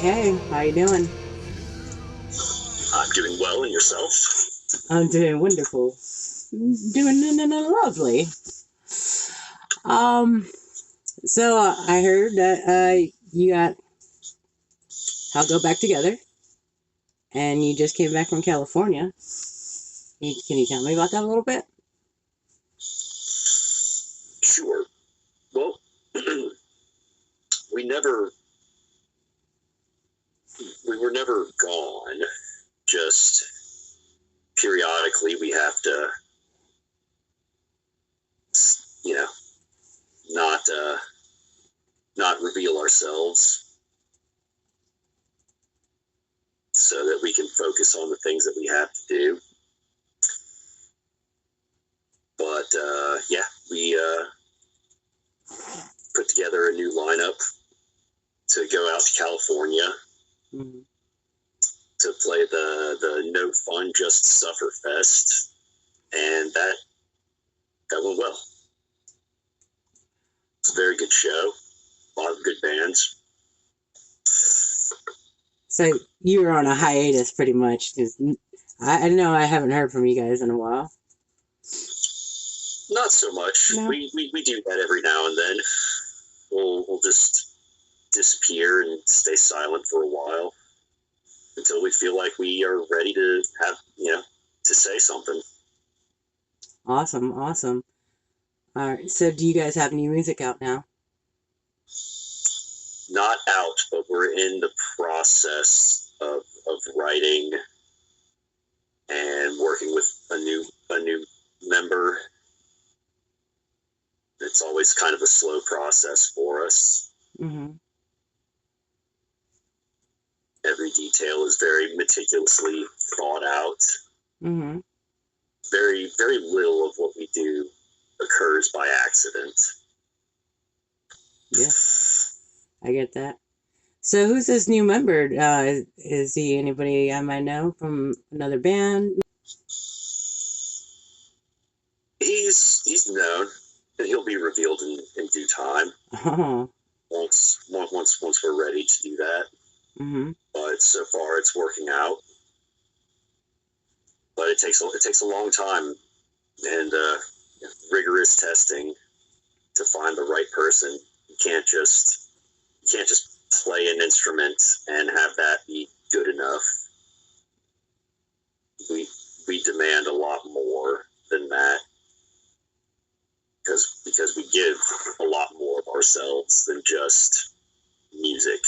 Hey, how you doing? I'm doing well, and yourself? I'm doing wonderful. Doing lovely. Um, I heard that you got I'll go back together, and you just came back from California. Can you tell me about that a little bit? Sure. Well, we never, we were never gone. Just periodically, we have to, you know, not not reveal ourselves so that we can focus on the things that we have to do. But yeah, we put together a new lineup to go out to California Mm-hmm. to play the No Fun Just Suffer Fest, and that went well. It's a very good show. A lot of good bands. So you were on a hiatus, pretty much, because I know I haven't heard from you guys in a while. Not so much. No. We do that every now and then. We'll just disappear and stay silent for a while until we feel like we are ready to have, to say something. Awesome, awesome. All right. So do you guys have new music out now? Not out, but we're in the process of writing and working with a new member. It's always kind of a slow process for us. Mm-hmm. Every detail is very meticulously thought out. Mm-hmm. Very, very little of what we do occurs by accident. Yeah, I get that. So who's this new member? Is he anybody I might know from another band? He's known, and he'll be revealed in due time. Oh. Once we're ready to do that. Mm-hmm. But so far it's working out. But it takes a long time and rigorous testing to find the right person. You can't just play an instrument and have that be good enough. We demand a lot more than that because we give a lot more of ourselves than just music,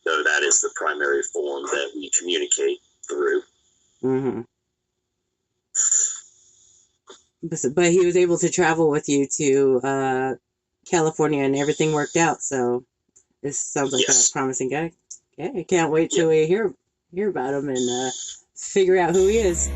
though that is the primary form that we communicate through. Mm-hmm. But he was able to travel with you to California, and everything worked out. So this sounds like Yes. a promising guy. Okay, I can't wait till we hear about him and figure out who he is.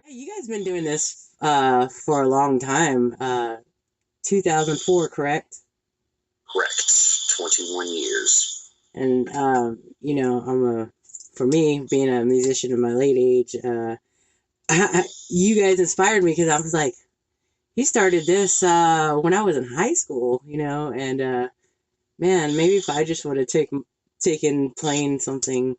You guys been doing this for a long time. 2004, correct? Correct. 21 years. And for me, being a musician in my late age, you guys inspired me because I was like, he started this when I was in high school, and man, maybe if I just would have taken playing something,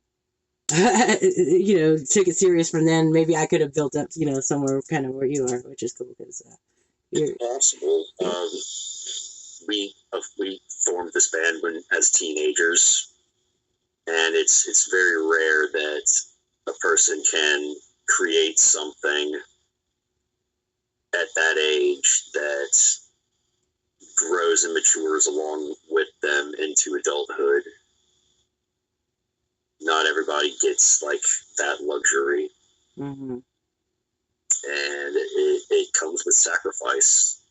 took it serious from then, maybe I could have built up, somewhere kind of where you are, which is cool because it's possible. We formed this band as teenagers, and it's very rare that a person can create something at that age that grows and matures along with them into adulthood. not everybody gets like that luxury. Mm-hmm. And it comes with sacrifice.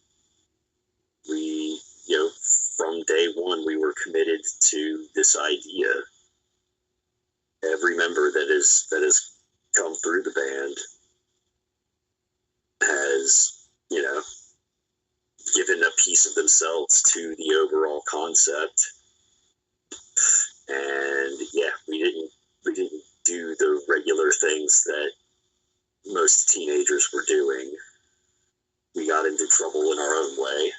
We, from day one, we were committed to this idea. Every member that has come through the band has, given a piece of themselves to the overall concept. And yeah, we didn't do the regular things that most teenagers were doing. We got into trouble in our own way.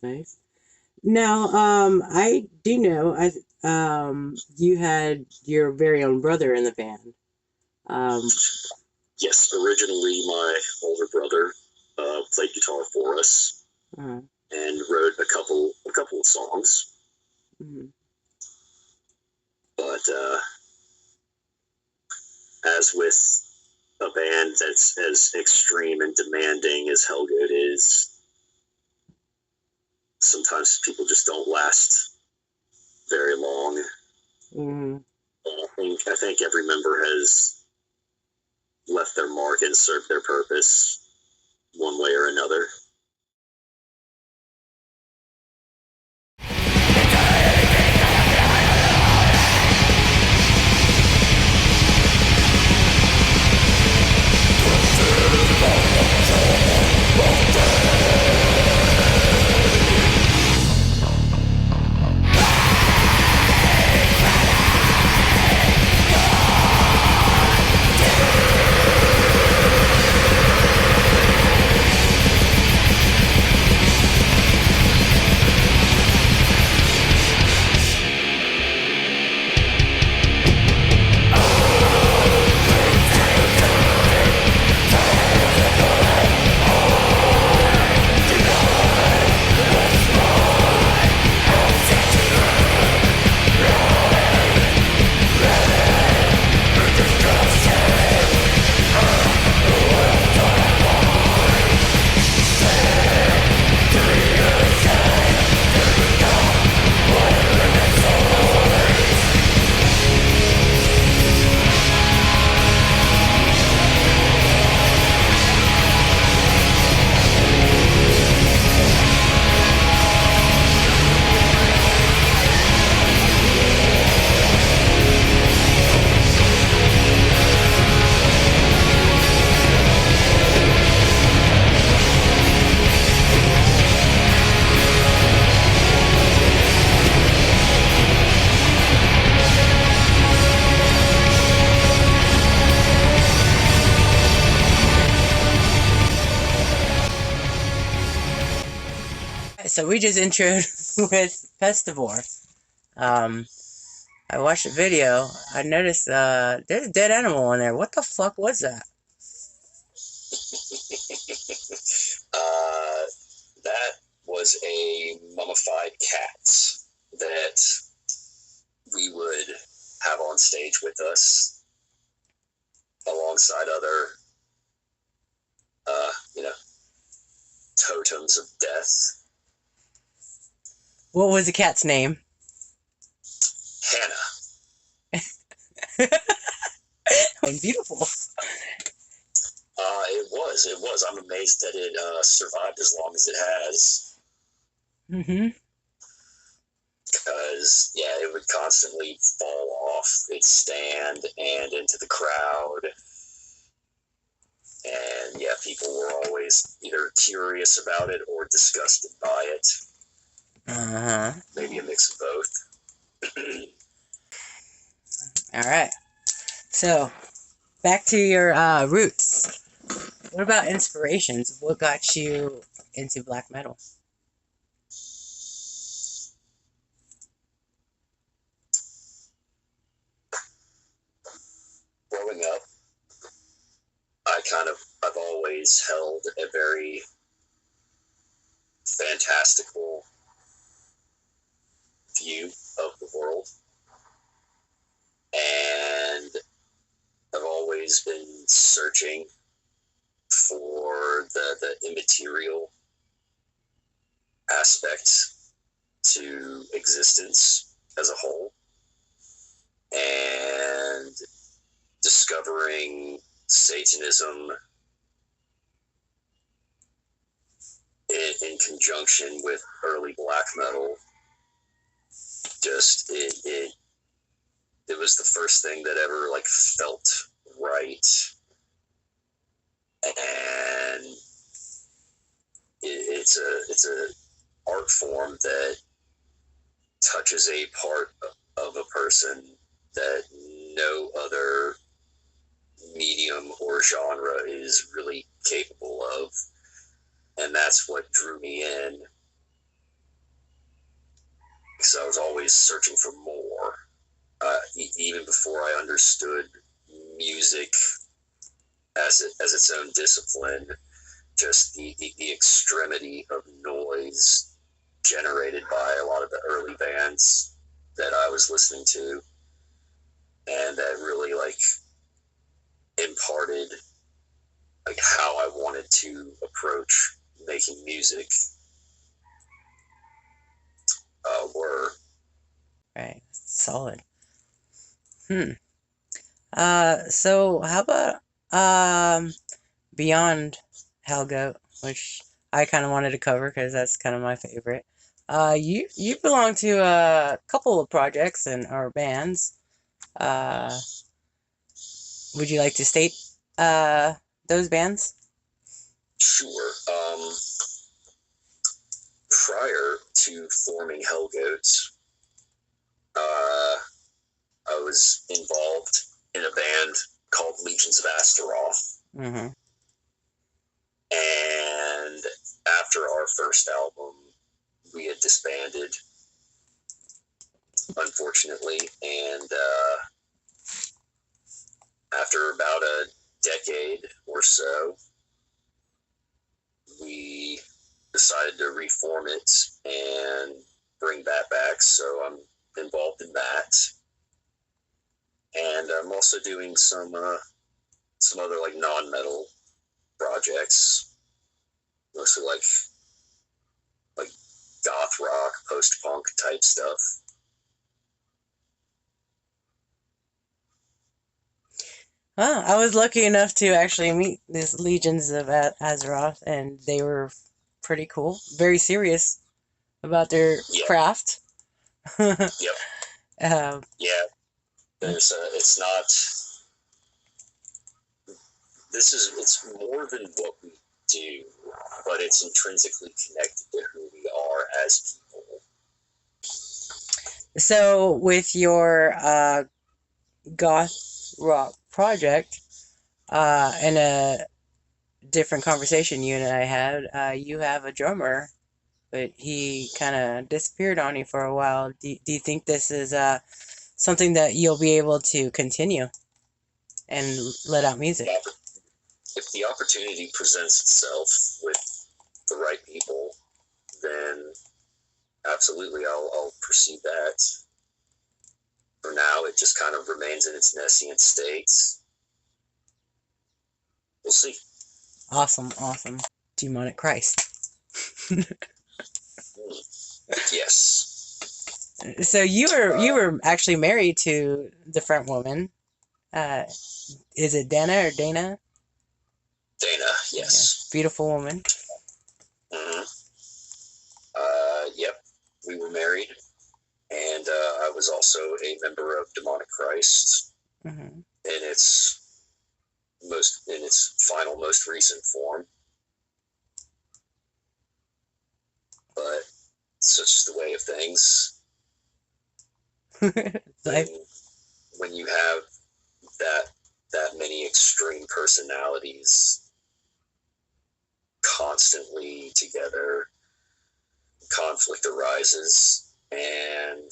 Nice. Now, I do know you had your very own brother in the band. Yes, originally my older brother played guitar for us and wrote a couple of songs. Mm-hmm. But as with a band that's as extreme and demanding as Hellgoat is, sometimes people just don't last very long. Mm-hmm. I think every member has left their mark and served their purpose one way or another. So we just introed with Festivore. I watched the video. I noticed there's a dead animal in there. What the fuck was that? That was a mummified cat that we would have on stage with us alongside other, totems of death. What was the cat's name? Hannah. Beautiful. It was. I'm amazed that it survived as long as it has. Mm-hmm. Because, yeah, it would constantly fall off its stand and into the crowd. And, yeah, people were always either curious about it or disgusted by it. Uh-huh. Maybe a mix of both. All right. So, back to your roots. What about inspirations? What got you into black metal? Growing up, I've always held a very fantastical view of the world. And I've always been searching for the immaterial aspects to existence as a whole, and discovering Satanism in conjunction with early black metal. Just it was the first thing that ever like felt right, and it's a art form that touches a part of a person that no other medium or genre is really capable of, and that's what drew me in, because I was always searching for more. Even before I understood music as its own discipline, just the extremity of noise generated by a lot of the early bands that I was listening to, and that really like imparted like how I wanted to approach making music. Were Right. Solid. So how about Beyond Hellgoat, which I kind of wanted to cover because that's kind of my favorite. You belong to a couple of projects and or bands. Uh, would you like to state those bands? sure. Prior to forming Hellgoats, I was involved in a band called Legions of Astaroth. Mm-hmm. And after our first album, we had disbanded, unfortunately. And after about a decade or so, we decided to reform it and bring that back. So I'm involved in that. And I'm also doing some other like non-metal projects, mostly like goth rock, post-punk type stuff. Well, I was lucky enough to actually meet these Legions of Azeroth, and they were pretty cool. Very serious about their Yeah. craft. Yep. Um, Yeah. It's not. It's more than what we do, but it's intrinsically connected to who we are as people. so, with your goth rock project, in a different conversation you and I had, you have a drummer, but he kind of disappeared on you for a while. Do you think this is something that you'll be able to continue and let out music? If the opportunity presents itself with the right people, then absolutely I'll pursue that. For now, it just kind of remains in its nascent state. We'll see. Awesome, awesome. Demonic Christ. Yes. So you were actually married to the front woman. Is it Dana or Dana? Dana, yes. Yeah. Beautiful woman. Mm-hmm. Yep. We were married, and I was also a member of Demonic Christ Mm-hmm. in its final, most recent form. But such is the way of things. When you have that many extreme personalities constantly together, conflict arises, and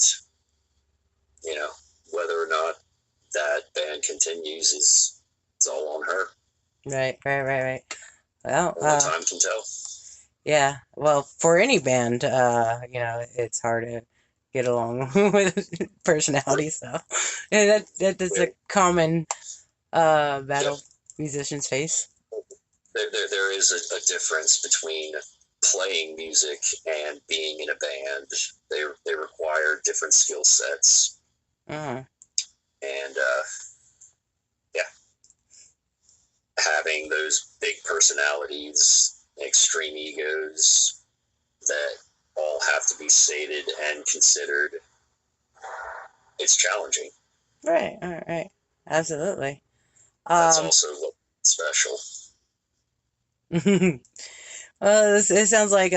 whether or not that band continues is it's all on her. Right. Well, only time can tell. Yeah. Well, for any band, it's hard to get along with personality stuff. And that's a common battle musicians face. There is a difference between playing music and being in a band. They require different skill sets. Mm-hmm. And yeah, having those big personalities, extreme egos that all have to be sated and considered, it's challenging. Right. All right. Absolutely. That's also special. Well, it sounds like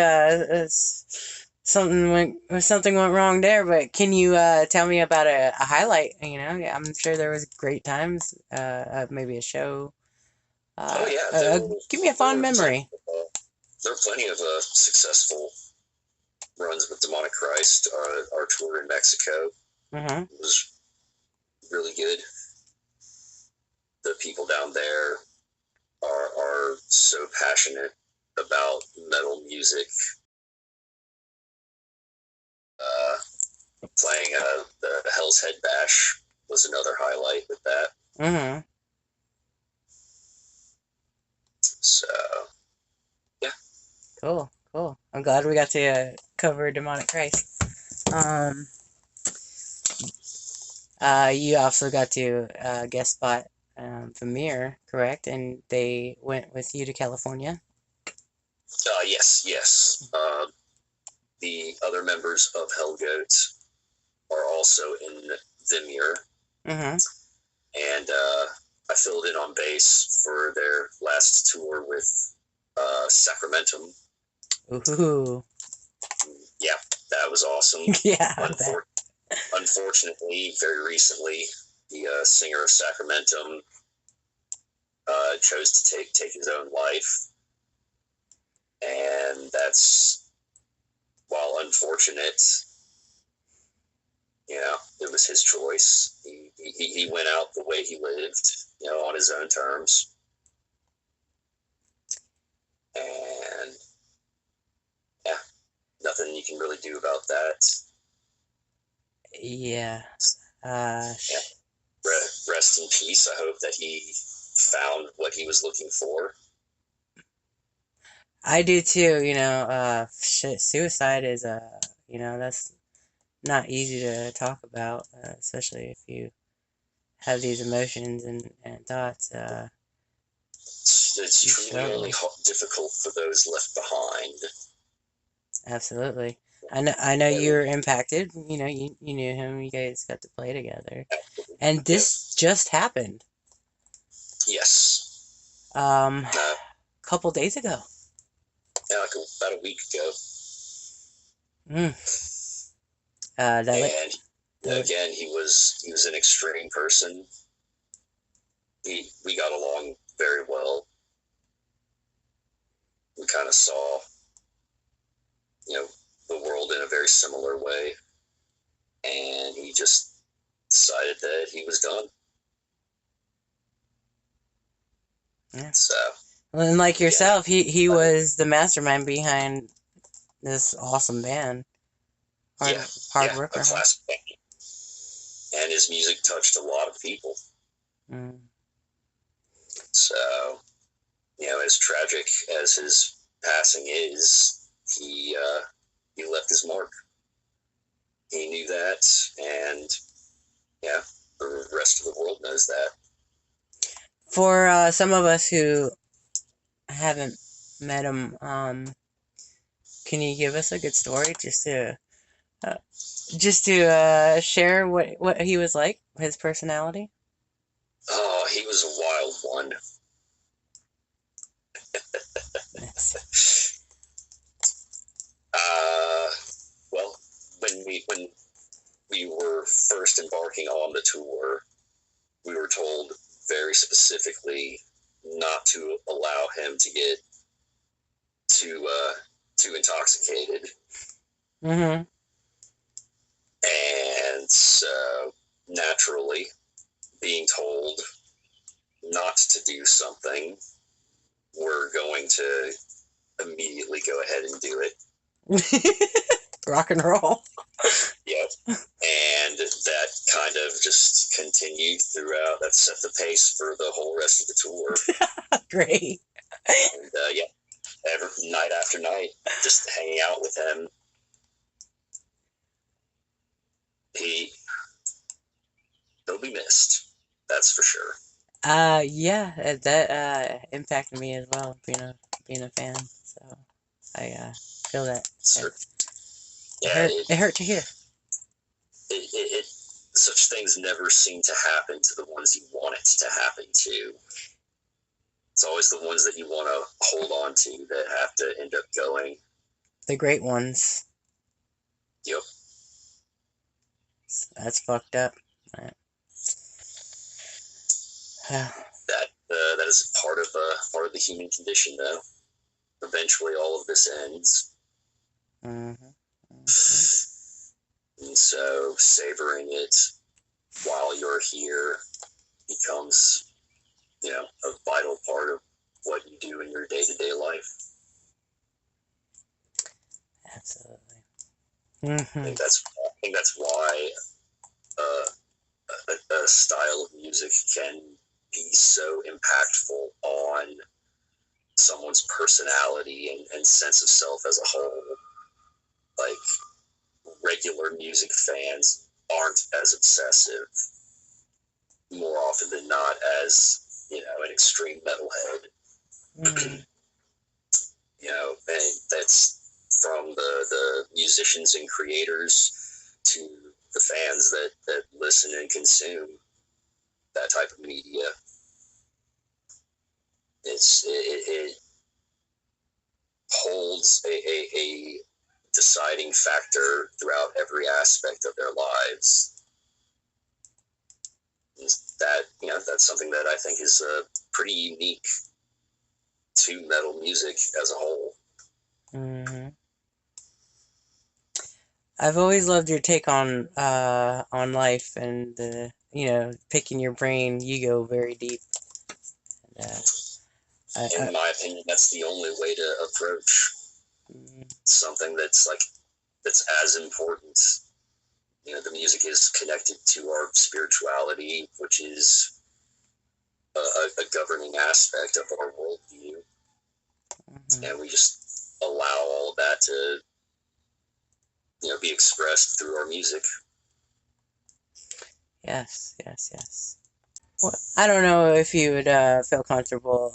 something went wrong there. But can you tell me about a highlight? Yeah, I'm sure there was great times. Maybe a show. Oh yeah, Give me a fond memory. There were plenty of successful runs with Demonic Christ. Our tour in Mexico was really good. The people down there are so passionate about metal music. Playing the Hell's Head Bash was another highlight with that. So, yeah. Cool. I'm glad we got to cover Demonic Christ. You also got to guest spot Vermeer, correct? And they went with you to California? Yes. The other members of Hellgoat are also in Vermeer. And I filled in on bass for their last tour with Sacramentum. Ooh. Yeah, that was awesome. Yeah. Unfortunately, very recently, the singer of Sacramentum chose to take his own life. And that's, while unfortunate, it was his choice. He went out the way he lived, on his own terms. And yeah, nothing you can really do about that. Yeah. Rest in peace. I hope that he found what he was looking for. I do too. Suicide is that's not easy to talk about, especially if you have these emotions and thoughts. It's truly only difficult for those left behind. Absolutely. I know you were impacted. You knew him. You guys got to play together, and this just happened. Yes. Couple days ago. Yeah, like about a week ago. Again, he was an extreme person. We got along very well. We kind of saw, the world in a very similar way, and he just decided that he was done. Yeah. So. And like yourself, he was the mastermind behind this awesome band. Hard worker. A classic band. And his music touched a lot of people. So, as tragic as his passing is, he left his mark. He knew that, and the rest of the world knows that. For some of us who haven't met him, can you give us a good story just to share what he was like, his personality? Oh, he was a wild one. Well, when we were first embarking on the tour, we were told very specifically not to allow him to get too intoxicated. And so, naturally, being told not to do something, we're going to immediately go ahead and do it. Rock and roll. Yep. And that kind of just continued throughout. That set the pace for the whole rest of the tour. Great. And night after night, just hanging out with him. He'll be missed. That's for sure. Yeah, that impacted me as well, being a fan. So I feel that. Sure. It hurt to hear. Such things never seem to happen to the ones you want it to happen to. It's always the ones that you want to hold on to that have to end up going. The great ones. Yep. That's fucked up. Right. That is part of the human condition, though. Eventually, all of this ends. Mm-hmm. And so, savoring it while you're here becomes, a vital part of what you do in your day-to-day life. Absolutely. Mm-hmm. I think that's why a style of music can be so impactful on someone's personality and sense of self as a whole. Like, regular music fans aren't as obsessive, more often than not, as an extreme metalhead. Mm-hmm. And that's from the musicians and creators to the fans that listen and consume that type of media. It holds a deciding factor throughout every aspect of their lives. That's something that I think is pretty unique to metal music as a whole. Mm-hmm. I've always loved your take on life and picking your brain. You go very deep. And, in my opinion, that's the only way to approach something that's as important. The music is connected to our spirituality, which is a governing aspect of our worldview. Mm-hmm. And we just allow all of that to, be expressed through our music. Yes. Well, I don't know if you would feel comfortable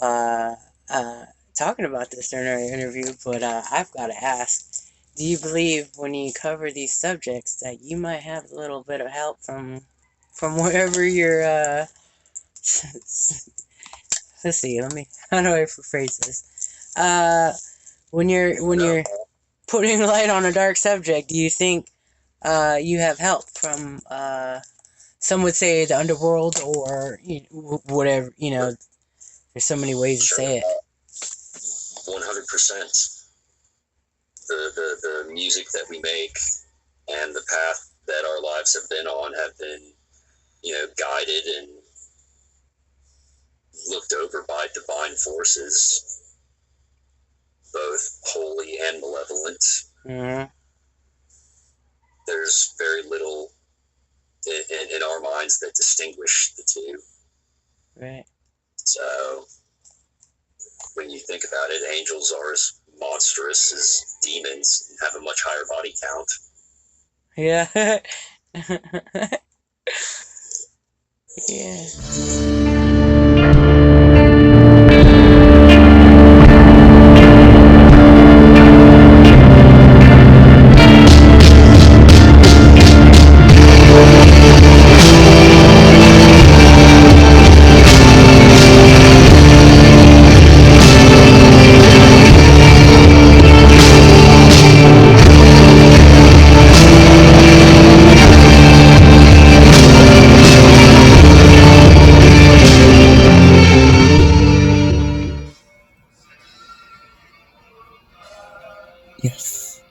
talking about this during our interview, but I've got to ask, do you believe when you cover these subjects that you might have a little bit of help from wherever you're let's see, how do I phrase this? When you're putting light on a dark subject, do you think you have help from some would say the underworld or whatever, there's so many ways to say it. 100%. The music that we make and the path that our lives have been on have been, guided and looked over by divine forces, both holy and malevolent. Mm-hmm. There's very little in our minds that distinguish the two. Right. So when you think about it, angels are as monstrous as demons and have a much higher body count. Yeah. Yeah. Yes.